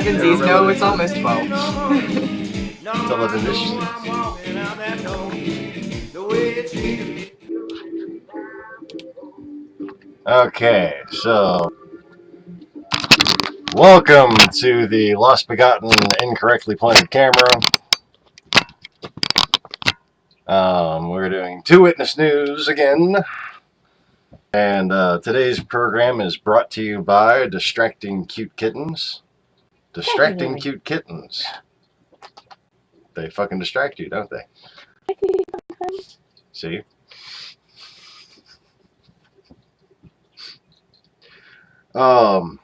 11Zs. No, it's almost 12. It's 11-ish. Okay, so welcome to the Lost Begotten Incorrectly Planted Camera. We're doing Two-Witness News again. And today's program is brought to you by Distracting Cute Kittens. Distracting Cute Kittens. They fucking distract you, don't they? See? So,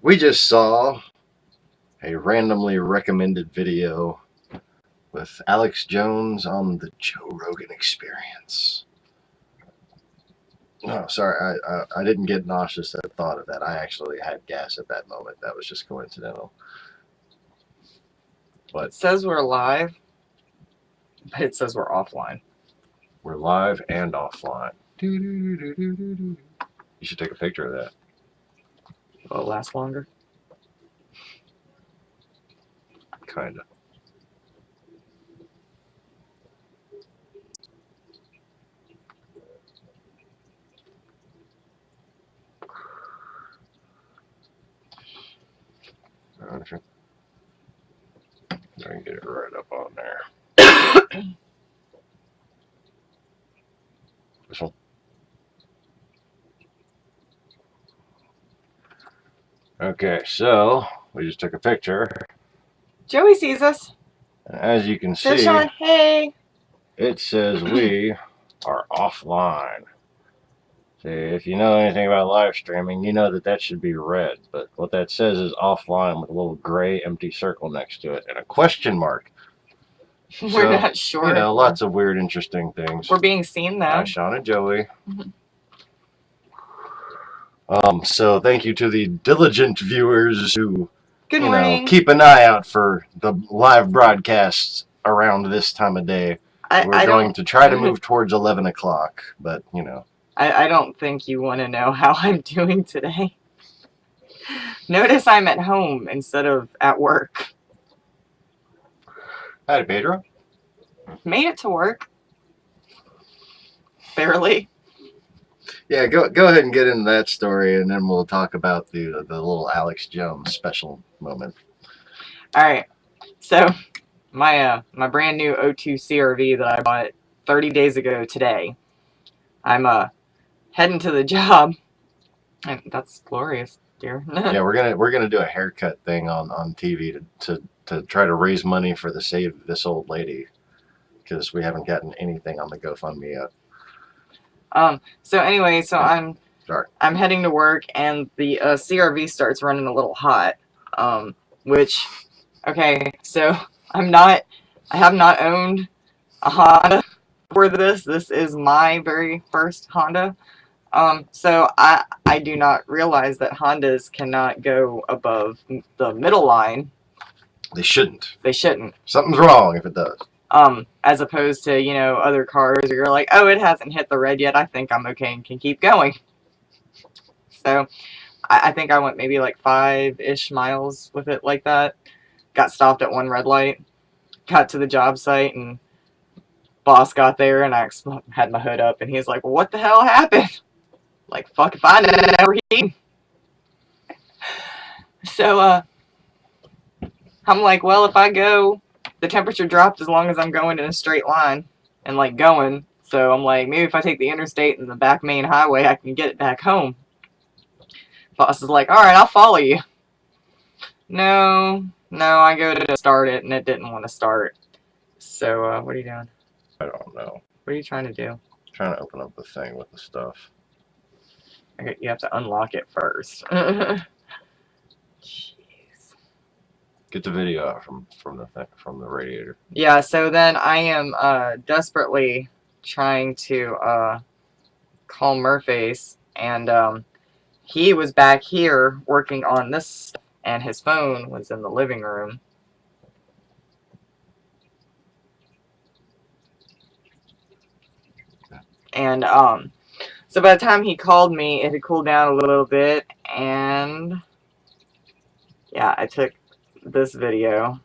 we just saw a randomly recommended video with Alex Jones on the Joe Rogan Experience. No, sorry, I didn't get nauseous at the thought of that. I actually had gas at that moment. That was just coincidental. But It says we're live, but it says we're offline. We're live and offline. You should take a picture of that. Will it last longer? Kinda. I can get it right up on there. This one. Okay, so we just took a picture. Joey sees us. And as you can So see, Sean, hey. it says we are offline. See, if you know anything about live streaming, you know that should be red. But what that says is offline with a little gray empty circle next to it and a question mark. We're not sure. You know, lots of weird, interesting things. We're being seen, though. Hi, Sean and Joey. So thank you to the diligent viewers who, Good morning. know, keep an eye out for the live broadcasts around this time of day. We're going to try to move towards 11 o'clock, but, you know. I don't think you want to know how I'm doing today. Notice I'm at home instead of at work. Hi, Pedro. Made it to work. Barely. Yeah, go ahead and get into that story, and then we'll talk about the little Alex Jones special moment. All right. So my brand new O2 CRV that I bought 30 days ago today. I'm heading to the job. And that's glorious, dear. Yeah, we're gonna do a haircut thing on TV to try to raise money for the Save This Old Lady, because we haven't gotten anything on the GoFundMe yet. So anyway, so I'm heading to work, and the CRV starts running a little hot. Which, okay, so I have not owned a Honda before this. This is my very first Honda. So I do not realize that Hondas cannot go above the middle line. They shouldn't. They shouldn't. Something's wrong if it does. As opposed to, you know, other cars where you're like, oh, it hasn't hit the red yet. I think I'm okay and can keep going. So I think I went maybe like 5-ish miles with it like that. Got stopped at one red light. Got to the job site, and boss got there, and I had my hood up, and he's like, well, what the hell happened? Like, fuck if I know. So, I'm like, well, if I go, the temperature dropped as long as I'm going in a straight line and, like, going. So I'm like, maybe if I take the interstate and the back main highway, I can get it back home. Boss is like, all right, I'll follow you. No, I go to start it, and it didn't want to start. So, what are you doing? I don't know. What are you trying to do? I'm trying to open up the thing with the stuff. Okay, you have to unlock it first. Jeez. Get the video out from the radiator. Yeah, so then I am desperately trying to call Murphy's, and he was back here working on this stuff, and his phone was in the living room. And so by the time he called me, it had cooled down a little bit, And yeah, I took this video,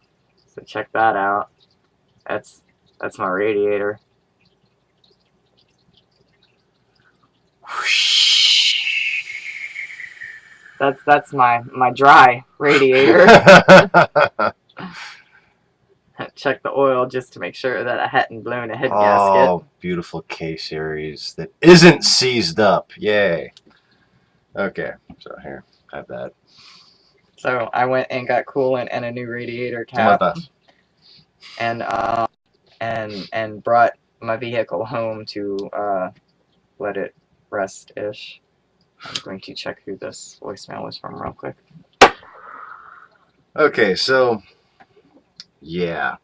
so check that out. That's my radiator. That's my dry radiator. Check the oil just to make sure that I hadn't blown a head gasket. Oh, beautiful K-series that isn't seized up. Yay. Okay, so here, have that. So I went and got coolant and a new radiator cap, and brought my vehicle home to let it rest-ish. I'm going to check who this voicemail is from real quick. Okay, so yeah,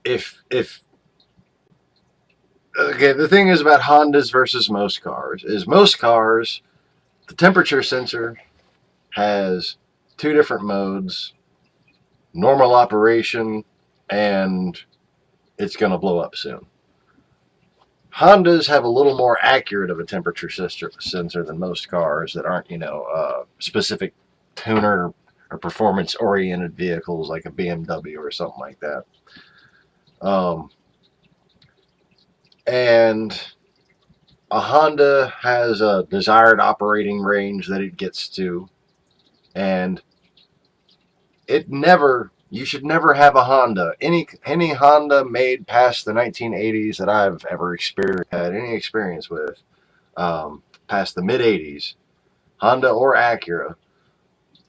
if okay, the thing is about Hondas versus most cars is most cars, the temperature sensor has two different modes: normal operation and it's going to blow up soon. Hondas have a little more accurate of a temperature sensor than most cars that aren't, you know, specific tuner or performance-oriented vehicles like a BMW or something like that. And a Honda has a desired operating range that it gets to, and you should never have a Honda. Any Honda made past the 1980s that I've ever had any experience with, past the mid-80s, Honda or Acura,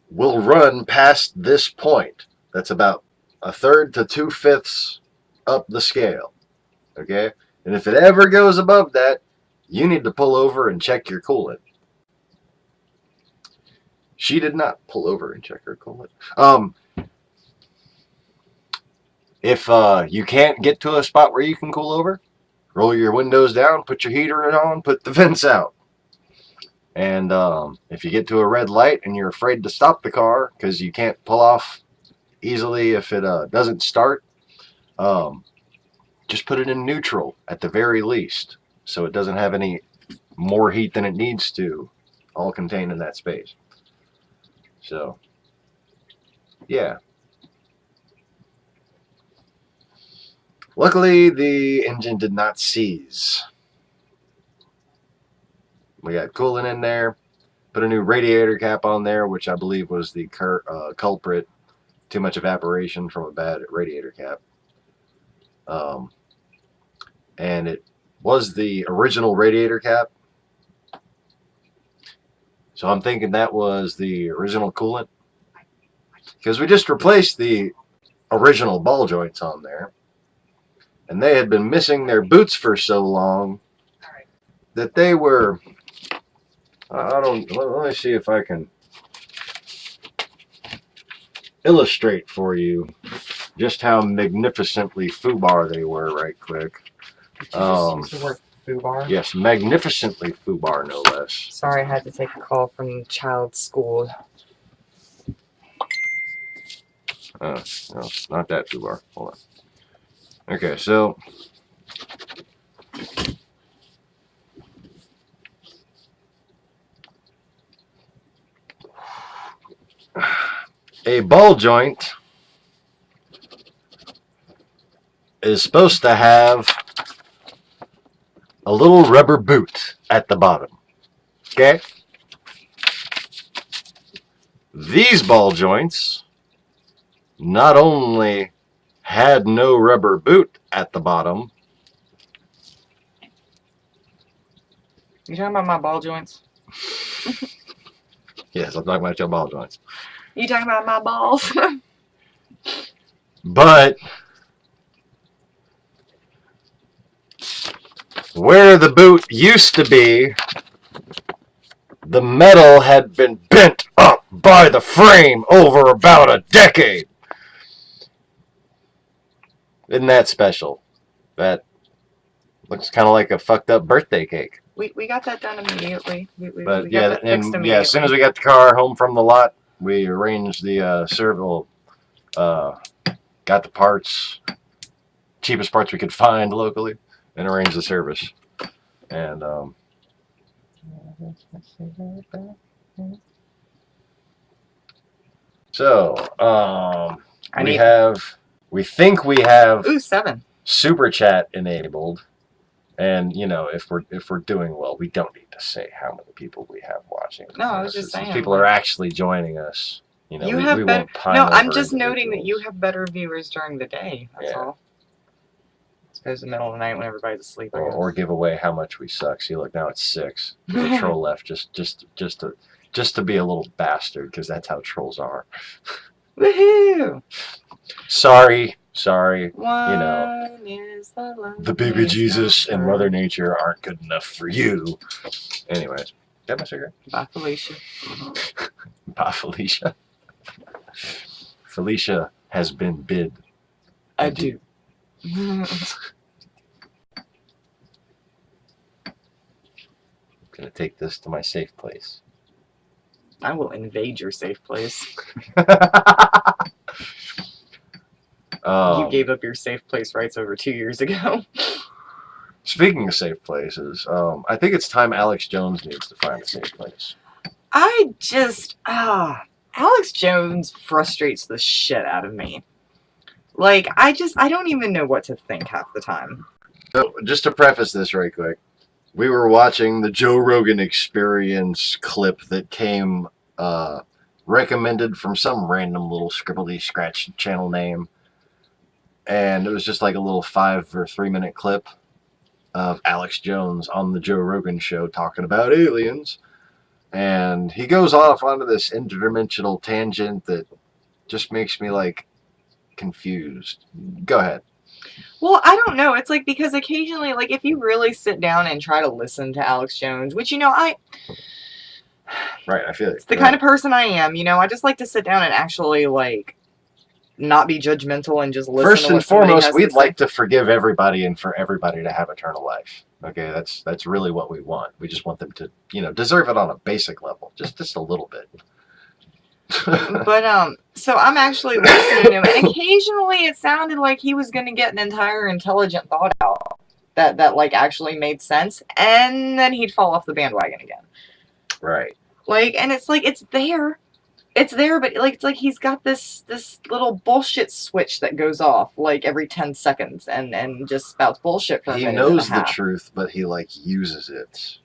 will run past this point. That's about a third to 2/5 up the scale. Okay? And if it ever goes above that, you need to pull over and check your coolant. She did not pull over and check her coolant. If you can't get to a spot where you can cool over, roll your windows down, put your heater on, put the vents out. And if you get to a red light and you're afraid to stop the car because you can't pull off easily if it doesn't start, just put it in neutral at the very least so it doesn't have any more heat than it needs to, all contained in that space. So, yeah. Luckily, the engine did not seize. We got coolant in there, put a new radiator cap on there, which I believe was the culprit. Too much evaporation from a bad radiator cap. And it was the original radiator cap. So I'm thinking that was the original coolant. Because we just replaced the original ball joints on there. And they had been missing their boots for so long that they were... let me see if I can illustrate for you just how magnificently foobar they were right quick. Did you just use the word foobar? Yes, magnificently foobar, no less. Sorry, I had to take a call from child's school. No, not that foobar. Hold on. Okay, so a ball joint is supposed to have a little rubber boot at the bottom. Okay? These ball joints not only had no rubber boot at the bottom. You talking about my ball joints? Yes, I'm talking about your ball joints. You talking about my balls? But where the boot used to be, the metal had been bent up by the frame over about a decade. Isn't that special? That looks kind of like a fucked up birthday cake. We got that done immediately. We But got that fixed immediately. Yeah, as soon as we got the car home from the lot, we arranged the servo, got the parts, cheapest parts we could find locally, and arranged the service. And So, we think we have Ooh, 7. Super Chat enabled. And, you know, if we're doing well, we don't need to say how many people we have watching. No, I was just saying. People are actually joining us. You know, we won't pine No, over I'm just noting that you individuals. have better viewers during the day. That's all. I suppose the middle of the night when everybody's asleep. Or give away how much we suck. See, look, now it's 6. There's a troll left just to be a little bastard, because that's how trolls are. Woohoo! Sorry. One You know, is the baby Jesus and Mother Nature aren't good enough for you. Anyways, got my cigarette? Bye, Felicia. Bye, Felicia. Felicia has been bid adieu. Gonna take this to my safe place. I will invade your safe place. You gave up your safe place rights over 2 years ago. Speaking of safe places, I think it's time Alex Jones needs to find a safe place. Alex Jones frustrates the shit out of me. Like, I don't even know what to think half the time. So, just to preface this right quick, we were watching the Joe Rogan Experience clip that came recommended from some random little scribbly scratch channel name. And it was just like a little 5 or 3 minute clip of Alex Jones on the Joe Rogan show talking about aliens. And he goes off onto this interdimensional tangent that just makes me, like, confused. Go ahead. Well, I don't know. It's like, because occasionally, like, if you really sit down and try to listen to Alex Jones, which, you know, Right, I feel it. It's the kind of person I am, you know. I just like to sit down and actually, like, not be judgmental and just listen. First and foremost, we'd like to forgive everybody and for everybody to have eternal life. Okay, that's really what we want. We just want them to, you know, deserve it on a basic level, just a little bit. But so I'm actually listening to him, and occasionally it sounded like he was going to get an entire intelligent thought out that like actually made sense, and then he'd fall off the bandwagon again. Right. Like, and it's like it's there, but like it's like he's got this little bullshit switch that goes off like every 10 seconds and just spouts bullshit for a minute. He knows the truth, but he like uses it,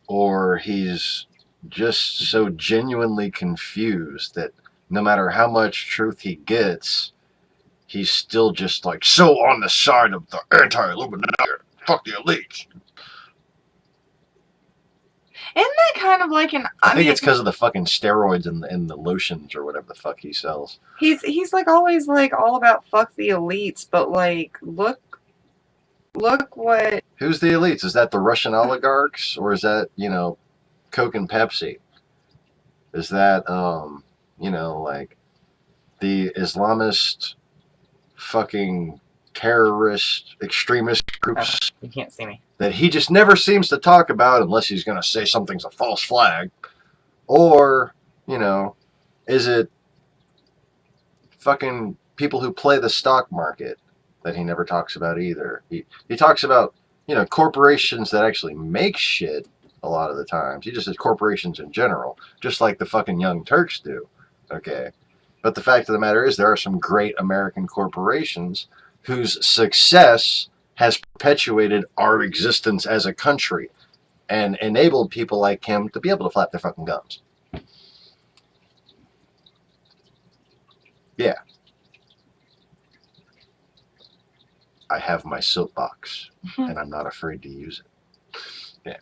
or he's just so genuinely confused that no matter how much truth he gets, he's still just like so on the side of the anti-Illuminati. Fuck the elites. Isn't that kind of like an... I think it's because of the fucking steroids and the lotions or whatever the fuck he sells. He's like always like all about fuck the elites, but like look what... Who's the elites? Is that the Russian oligarchs, or is that, you know, Coke and Pepsi? Is that you know, like the Islamist fucking terrorist extremist groups? You can't see me. That he just never seems to talk about unless he's going to say something's a false flag. Or, you know, is it fucking people who play the stock market that he never talks about either? He talks about, you know, corporations that actually make shit a lot of the times. He just says corporations in general, just like the fucking Young Turks do. Okay. But the fact of the matter is there are some great American corporations whose success has perpetuated our existence as a country and enabled people like him to be able to flap their fucking gums. Yeah. I have my soapbox, and I'm not afraid to use it. Yeah.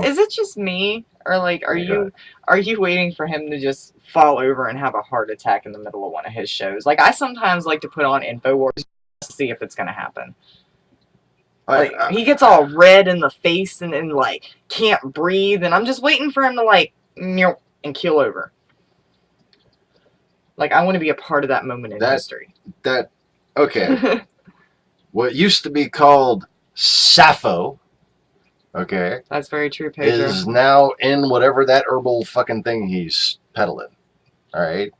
Is it just me, or like, are you waiting for him to just fall over and have a heart attack in the middle of one of his shows? Like, I sometimes like to put on InfoWars to see if it's gonna happen. Like, he gets all red in the face and like can't breathe, and I'm just waiting for him to like and keel over. Like, I want to be a part of that moment in history. Okay. What used to be called Sappho, okay, that's very true, Pedro, is now in whatever that herbal fucking thing he's peddling. All right.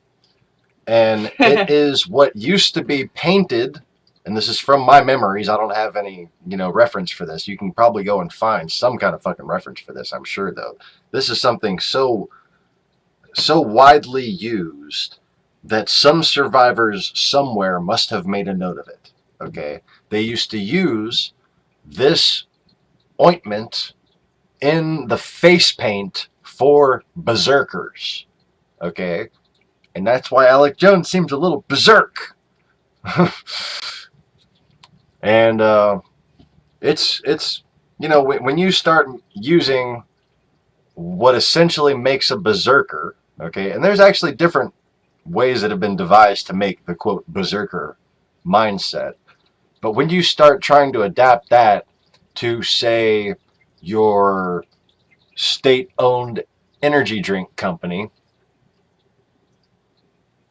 And it is what used to be painted, and this is from my memories. I don't have any, you know, reference for this. You can probably go and find some kind of fucking reference for this, I'm sure, though. This is something so so widely used that some survivors somewhere must have made a note of it. Okay, they used to use this ointment in the face paint for berserkers. Okay, and that's why Alec Jones seems a little berserk. And it's you know, when you start using what essentially makes a berserker, okay, and there's actually different ways that have been devised to make the quote berserker mindset, but when you start trying to adapt that to, say, your state-owned energy drink company,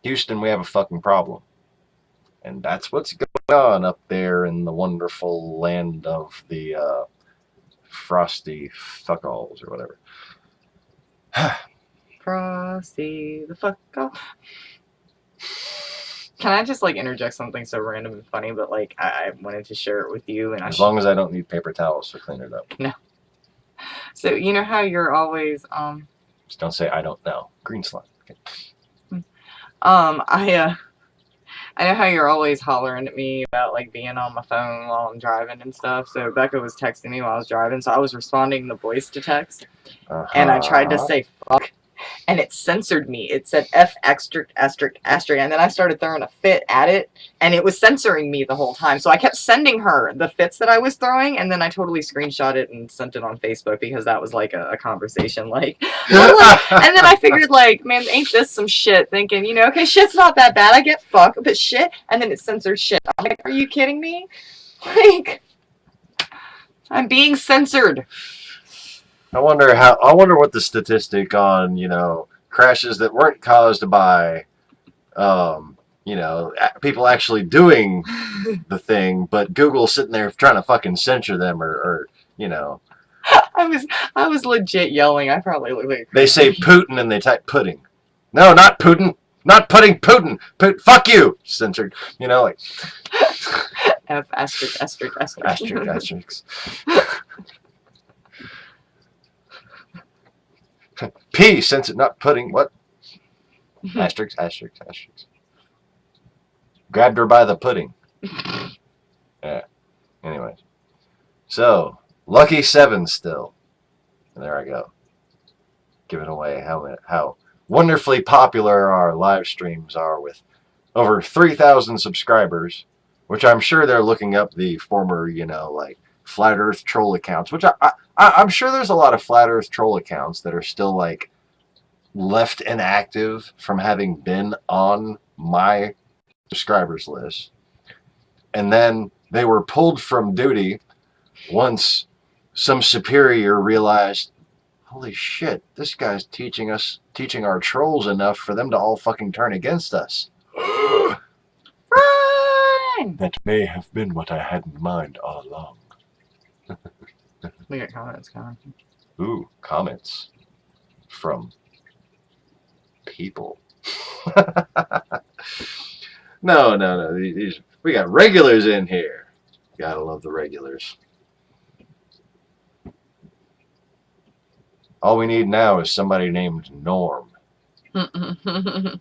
Houston, we have a fucking problem. And that's what's going on up there in the wonderful land of the frosty fuck-alls or whatever. Frosty the fuck off. Can I just like interject something so random and funny, but like I wanted to share it with you, and as long as I don't need paper towels to clean it up. No. So you know how you're always Just don't say I don't know. Green slime. Okay. I know how you're always hollering at me about like being on my phone while I'm driving and stuff. So Becca was texting me while I was driving, so I was responding the voice to text, and I tried to say fuck, and it censored me. It said F asterisk asterisk asterisk, and then I started throwing a fit at it, and it was censoring me the whole time. So I kept sending her the fits that I was throwing, and then I totally screenshot it and sent it on Facebook because that was like a conversation, like, and then I figured like, man, ain't this some shit? Thinking, you know, okay, shit's not that bad. I get fuck, but shit, and then it censored shit. I'm like, are you kidding me? Like, I'm being censored. I wonder what the statistic on, you know, crashes that weren't caused by, you know, people actually doing the thing, but Google sitting there trying to fucking censor them, or you know. I was legit yelling. I probably look like they say Putin and they type pudding. No, not Putin. Not pudding. Putin. Fuck you. Censored. You know, like F asterisk asterisk asterisk asterisk asterisk. P censored, not pudding. What? Asterisk asterisk asterisk. Grabbed her by the pudding. Yeah. Anyways. So, lucky 7 still. And there I go. Giving away how wonderfully popular our live streams are with over 3,000 subscribers, which I'm sure they're looking up the former, you know, like Flat Earth troll accounts, which I'm sure there's a lot of Flat Earth troll accounts that are still like left inactive from having been on my subscribers list. And then they were pulled from duty once some superior realized, holy shit, this guy's teaching our trolls enough for them to all fucking turn against us. Run! That may have been what I had in mind all along. We got comments coming. Ooh, comments from people. No. We got regulars in here. Gotta love the regulars. All we need now is somebody named Norm. Anyway.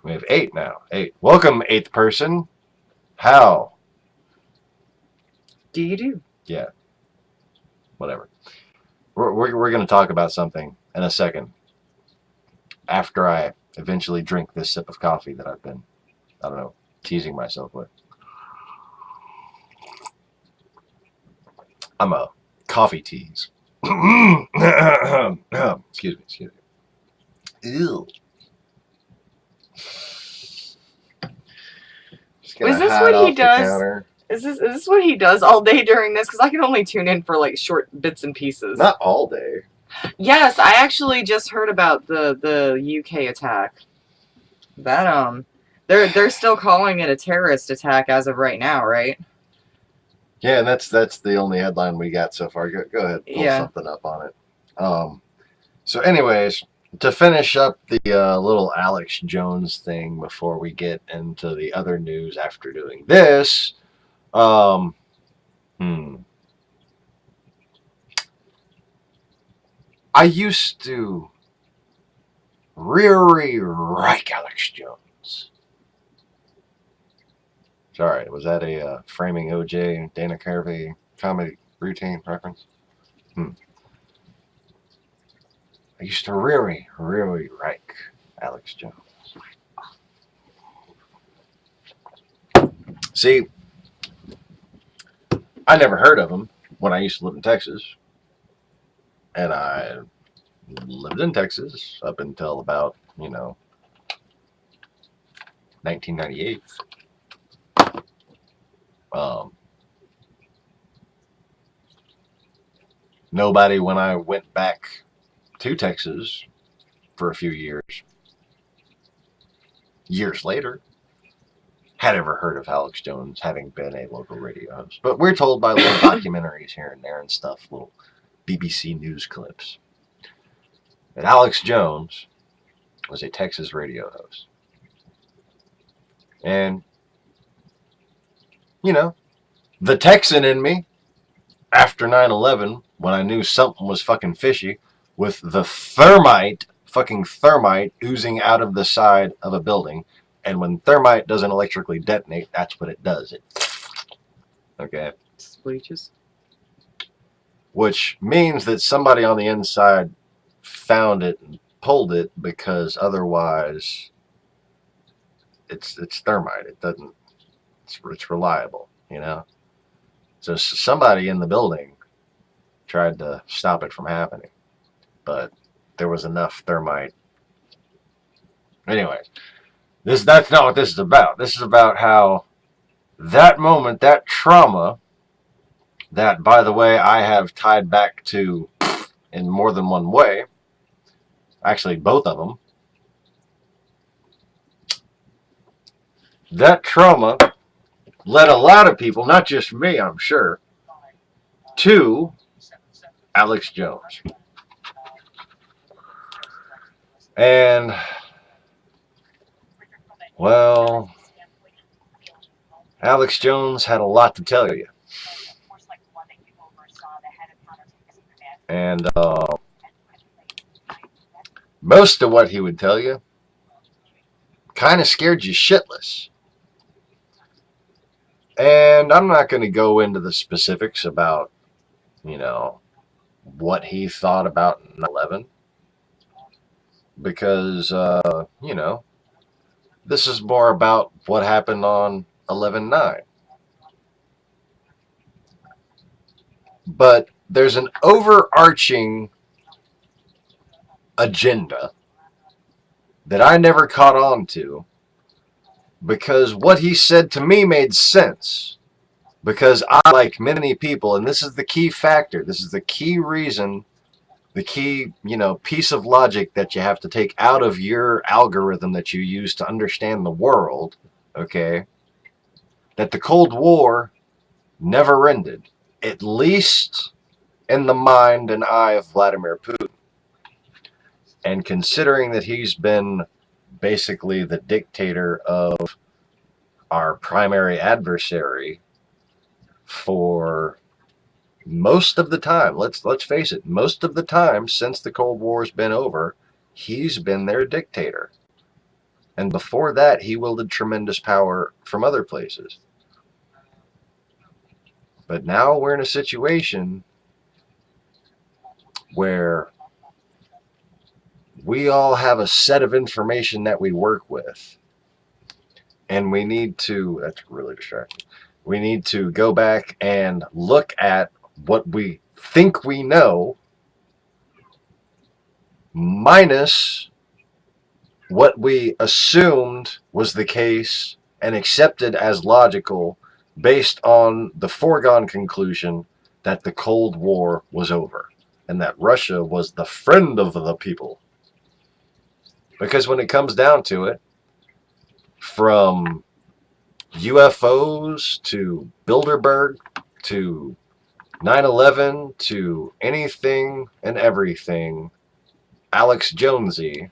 We have 8 now. 8. Welcome, 8th person. How? Do you do? Yeah. Whatever. We're going to talk about something in a second. After I eventually drink this sip of coffee that I've been, I don't know, teasing myself with. I'm a coffee tease. Excuse me. Ew. Is this what he does? Is this what he does all day during this? Because I can only tune in for like short bits and pieces. Not all day. Yes, I actually just heard about the UK attack. That they're still calling it a terrorist attack as of right now, right? Yeah, and that's the only headline we got so far. Go ahead, pull something up on it. So anyways, to finish up the little Alex Jones thing before we get into the other news after doing this, I used to really like Alex Jones. Sorry, was that a Framing OJ Dana Carvey comedy routine reference? I used to really like Alex Jones. See, I never heard of him when I used to live in Texas. And I lived in Texas up until about, 1998. Nobody, when I went back to Texas for a few years later, had ever heard of Alex Jones having been a local radio host. But we're told by little documentaries here and there and stuff, little BBC News clips, that Alex Jones was a Texas radio host. And, the Texan in me, after 9/11, when I knew something was fucking fishy, with the fucking thermite oozing out of the side of a building, and when thermite doesn't electrically detonate, that's what it does. Okay? Spleeches. Which means that somebody on the inside found it and pulled it, because otherwise it's thermite. It doesn't. It's reliable, So somebody in the building tried to stop it from happening, but there was enough thermite. Anyways, that's not what this is about. This is about how that moment, that trauma, that, by the way, I have tied back to in more than one way, actually both of them, that trauma led a lot of people, not just me, I'm sure, to Alex Jones. And, well, Alex Jones had a lot to tell you. And most of what he would tell you kind of scared you shitless. And I'm not going to go into the specifics about, what he thought about 9/11. Because, this is more about what happened on 11/9. But there's an overarching agenda that I never caught on to, because what he said to me made sense. Because I, like many people, and this is the key factor, this is the key reason, the key, piece of logic that you have to take out of your algorithm that you use to understand the world, okay, that the Cold War never ended, at least in the mind and eye of Vladimir Putin. And considering that he's been basically the dictator of our primary adversary for most of the time, let's face it, most of the time since the Cold War's been over, he's been their dictator. And before that, he wielded tremendous power from other places. But now we're in a situation where we all have a set of information that we work with. And we need to, that's really distracting, we need to go back and look at what we think we know, minus what we assumed was the case and accepted as logical based on the foregone conclusion that the Cold War was over and that Russia was the friend of the people. Because when it comes down to it, from UFOs to Bilderberg to 9/11 to anything and everything Alex Jonesy